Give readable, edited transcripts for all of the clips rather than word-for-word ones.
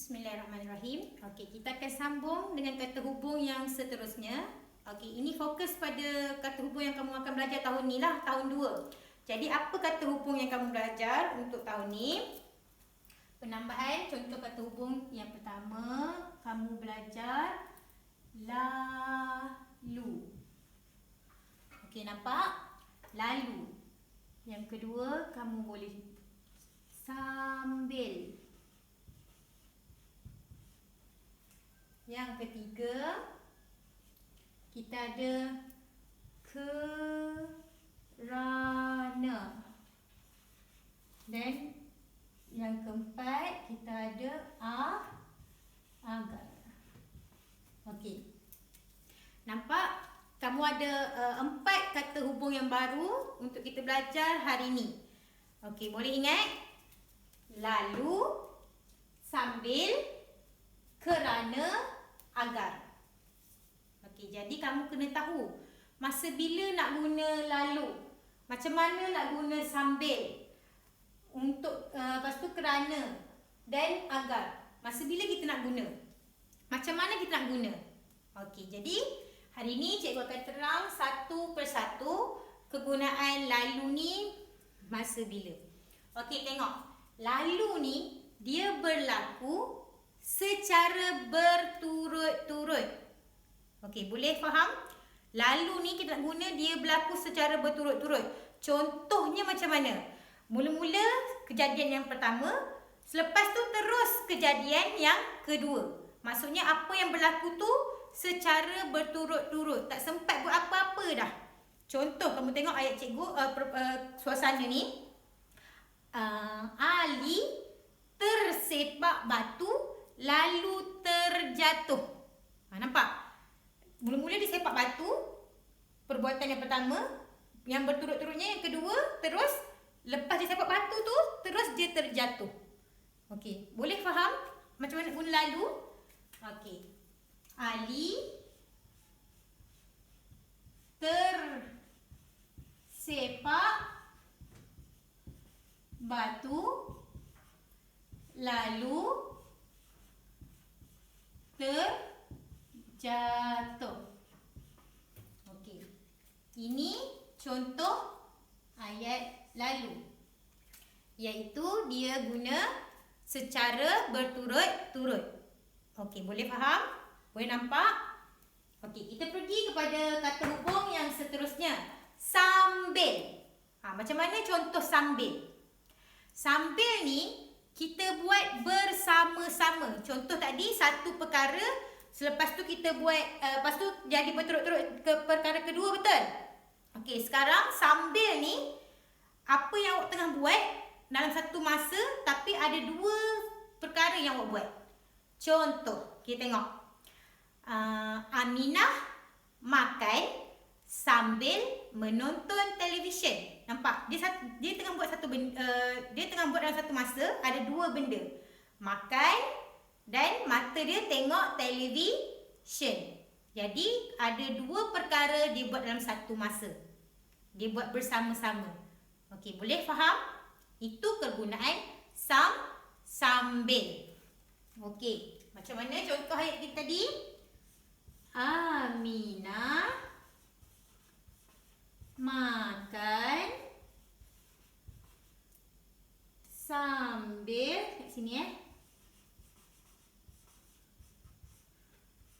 Bismillahirrahmanirrahim. Okey, kita akan sambung dengan kata hubung yang seterusnya. Okey, ini fokus pada kata hubung yang kamu akan belajar tahun ni lah, tahun 2. Jadi apa kata hubung yang kamu belajar untuk tahun ni? Penambahan contoh kata hubung yang pertama, kamu belajar lalu. Okey, nampak? Lalu. Yang kedua, kamu boleh sambil. Yang ketiga, kita ada kerana. Dan yang keempat, kita ada agar. Okey. Nampak? Kamu ada 4 kata hubung yang baru untuk kita belajar hari ini. Okey, boleh ingat? Lalu, sambil, kerana, agar. Okey, jadi kamu kena tahu masa bila nak guna lalu, macam mana nak guna sambil, untuk lepas tu kerana dan agar. Masa bila kita nak guna, macam mana kita nak guna. Okey, jadi hari ni cikgu akan terang satu persatu kegunaan lalu ni masa bila. Okey, tengok. Lalu ni dia berlaku secara berturut-turut. Okey, boleh faham? Lalu ni kita nak guna dia berlaku secara berturut-turut. Contohnya macam mana? Mula-mula kejadian yang pertama, selepas tu terus kejadian yang kedua. Maksudnya apa yang berlaku tu secara berturut-turut. Tak sempat buat apa-apa dah. Contoh, kamu tengok ayat cikgu, suasana ni. Ali tersepak batu lalu terjatuh. Nampak? Mula-mula dia sepak batu, perbuatan yang pertama. Yang berturut-turutnya yang kedua, terus lepas dia sepak batu tu, terus dia terjatuh. Okey, boleh faham macam mana guna lalu? Okey. Ali tersepak batu lalu terjatuh. Okey. Ini contoh ayat lalu. Iaitu dia guna secara berturut-turut. Okey, boleh faham? Boleh nampak? Okey, kita pergi kepada kata hubung yang seterusnya. Sambil. Macam mana contoh sambil? Sambil ni kita buat bersama-sama. Contoh tadi satu perkara, selepas tu kita buat, lepas tu jadi berturut-turut ke perkara kedua, betul? Okey, sekarang sambil ni apa yang awak tengah buat dalam satu masa tapi ada 2 perkara yang awak buat. Contoh, kita tengok. Aminah makan sambil menonton televisyen. Nampak? Dia tengah buat satu benda, dia tengah buat dalam satu masa ada 2 benda. Makan dan mata dia tengok televisyen. Jadi ada 2 perkara dia buat dalam satu masa. Dia buat bersama-sama. Okey, boleh faham? Itu kegunaan sambil. Okey, macam mana contoh ayat kita tadi? Aminah makan sambil, kat sini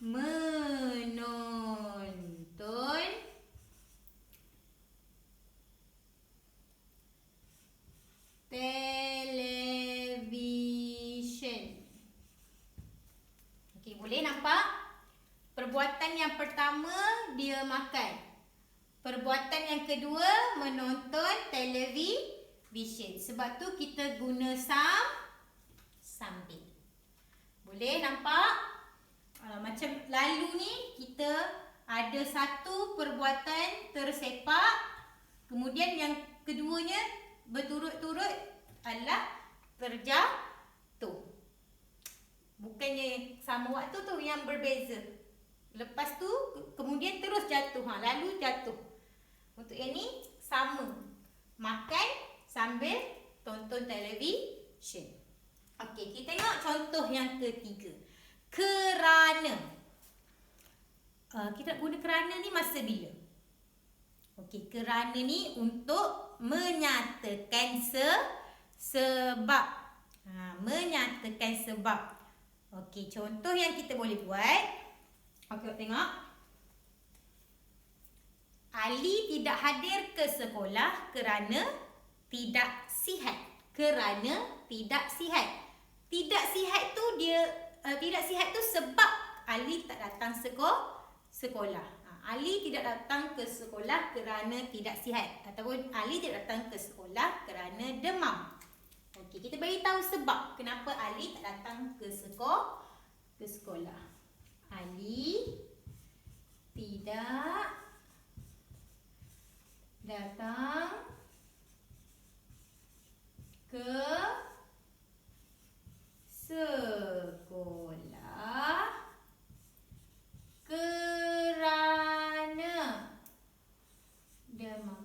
menonton televisyen. Okey, boleh nampak? Perbuatan yang pertama dia makan. Perbuatan yang kedua menonton televisyen. Sebab tu kita guna sambil. Boleh nampak? Macam lalu ni kita ada satu perbuatan tersepak, kemudian yang keduanya berturut-turut adalah terjatuh. Bukannya sama waktu tu, yang berbeza. Lepas tu kemudian terus jatuh. Lalu jatuh. Untuk yang ni sama. Makan sambil tonton televisyen. Okey, kita tengok contoh contoh yang ketiga. Kerana. Kita nak guna kerana ni masa bila? Okey, kerana ni untuk menyatakan sebab. Menyatakan sebab. Okey, contoh yang kita boleh buat. Okey, tengok. Ali tidak hadir ke sekolah kerana tidak sihat. Kerana tidak sihat. Tidak sihat tu tidak sihat tu sebab Ali tak datang sekolah. Ali tidak datang ke sekolah kerana tidak sihat, ataupun Ali tidak datang ke sekolah kerana demam. Okey, kita bagi tahu sebab kenapa Ali tak datang ke sekolah. Ali tidak datang ke sekolah kerana demam.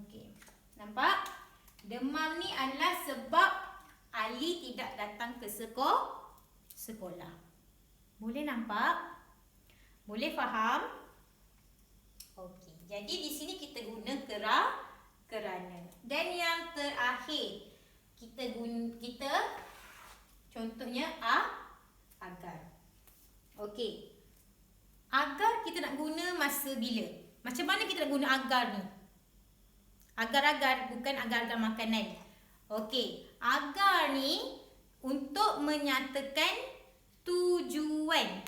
Okey, nampak? Demam ni adalah sebab Ali tidak datang ke sekolah. Boleh nampak? Boleh faham? Okey, jadi di sini kita guna kerana. Dan yang terakhir, kita contohnya agar. Okey. Agar kita nak guna masa bila? Macam mana kita nak guna agar ni? Agar-agar, bukan agar-agar makanan. Okey, agar ni untuk menyatakan tujuan.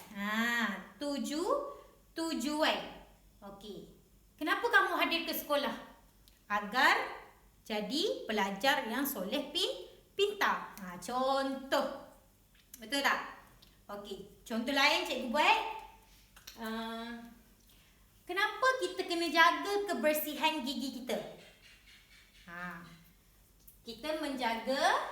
Tujuan. Okey. Kenapa kamu hadir ke sekolah? Agar jadi pelajar yang soleh pintar. Contoh. Betul tak? Okey, contoh lain cikgu buat. Kenapa kita kena jaga kebersihan gigi kita? Kita menjaga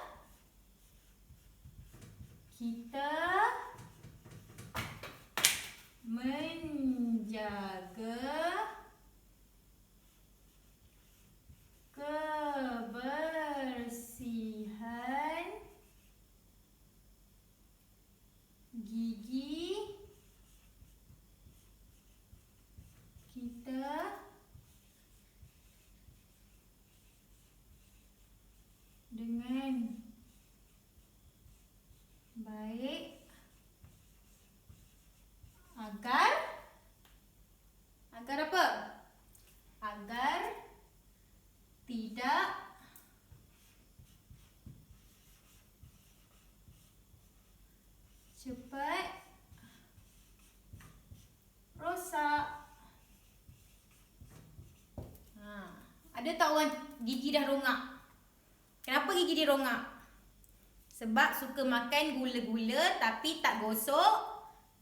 kebersihan gigi kita dengan baik agar apa? Agar tidak cepat rosak. Ada tak orang gigi dah rongak? Kenapa gigi dia rongak? Sebab suka makan gula-gula tapi tak gosok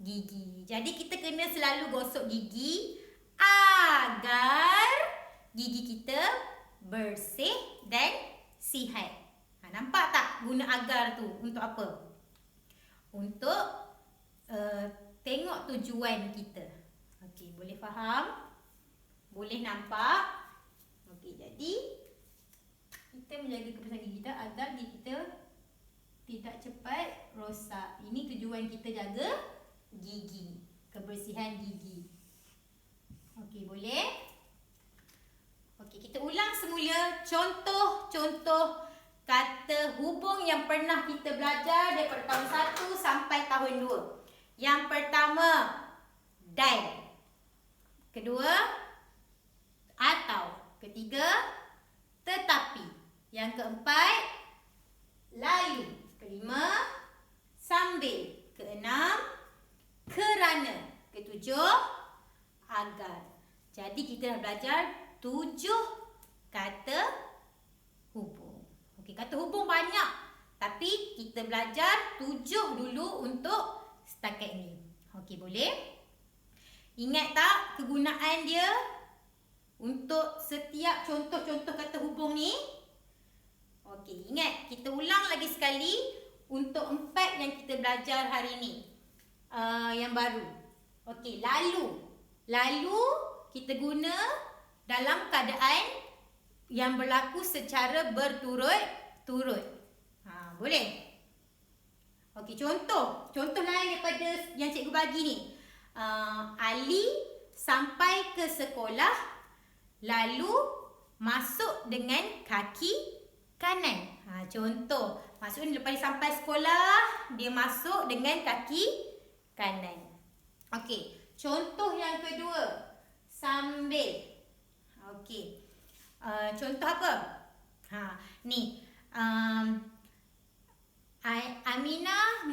gigi. Jadi kita kena selalu gosok gigi agar gigi kita bersih dan sihat. Nampak tak guna agar tu untuk apa? Untuk tengok tujuan kita. Okey, boleh faham? Boleh nampak? Okey, jadi kita menjaga kebersihan gigi kita agar gigi kita tidak cepat rosak. Ini tujuan kita jaga gigi, kebersihan gigi. Okey, boleh? Okey, kita ulang semula contoh-contoh kata hubung yang pernah kita belajar daripada tahun 1 sampai tahun 2. Yang pertama, dan. Kedua, atau. Ketiga, tetapi. Yang keempat, lalu. Kelima, sambil. Keenam, kerana. Ketujuh, agar. Jadi kita dah belajar 7 kata hubung. Okey, kata hubung banyak, tapi kita belajar 7 dulu untuk setakat ni. Okey, boleh? Ingat tak kegunaan dia untuk setiap contoh-contoh kata hubung ni? Okey, ingat, kita ulang lagi sekali untuk 4 yang kita belajar hari ni. Yang baru. Okey, lalu. Lalu kita guna dalam keadaan yang berlaku secara berturut-turut. Boleh? Okey, contoh lain daripada yang cikgu bagi ni. Ali sampai ke sekolah lalu masuk dengan kaki kanan. Contoh, maksudnya lepas dia sampai sekolah, dia masuk dengan kaki kanan. Okey, contoh yang kedua, sambil. Okey. Contoh apa? Ni. Aminah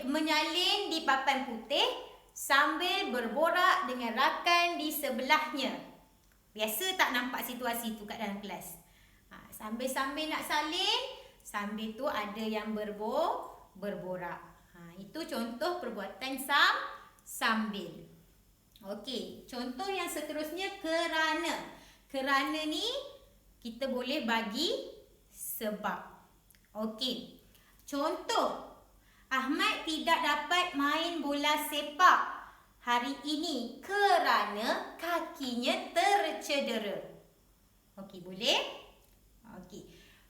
menyalin di papan putih sambil berborak dengan rakan di sebelahnya. Biasa tak nampak situasi tu kat dalam kelas. Sambil-sambil nak salin, sambil tu ada yang berborak. Itu contoh perbuatan sambil. Okey, contoh yang seterusnya kerana. Kerana ni kita boleh bagi sebab. Okey. Contoh, Ahmad tidak dapat main bola sepak hari ini kerana kakinya tercedera. Okey, boleh? Okey.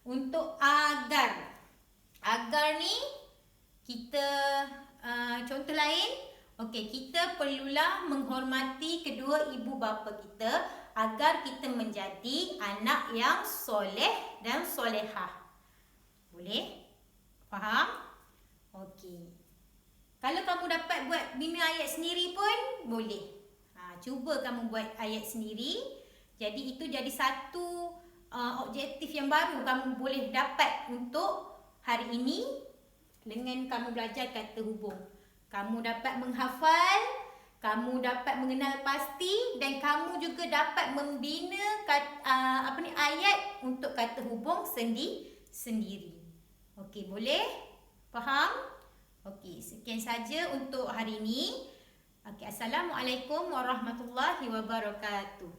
Untuk agar. Agar ni kita contoh lain. Okey, kita perlulah menghormati kedua ibu bapa kita agar kita menjadi anak yang soleh dan solehah. Boleh? Faham? Okey. Kalau kamu dapat buat bina ayat sendiri pun boleh. Cuba kamu buat ayat sendiri. Jadi itu jadi satu objektif yang baru kamu boleh dapat untuk hari ini dengan kamu belajar kata hubung. Kamu dapat menghafal, kamu dapat mengenal pasti dan kamu juga dapat membina ayat untuk kata hubung sendiri. Okey, boleh? Faham? Okey, sekian saja untuk hari ini. Okey, Assalamualaikum warahmatullahi wabarakatuh.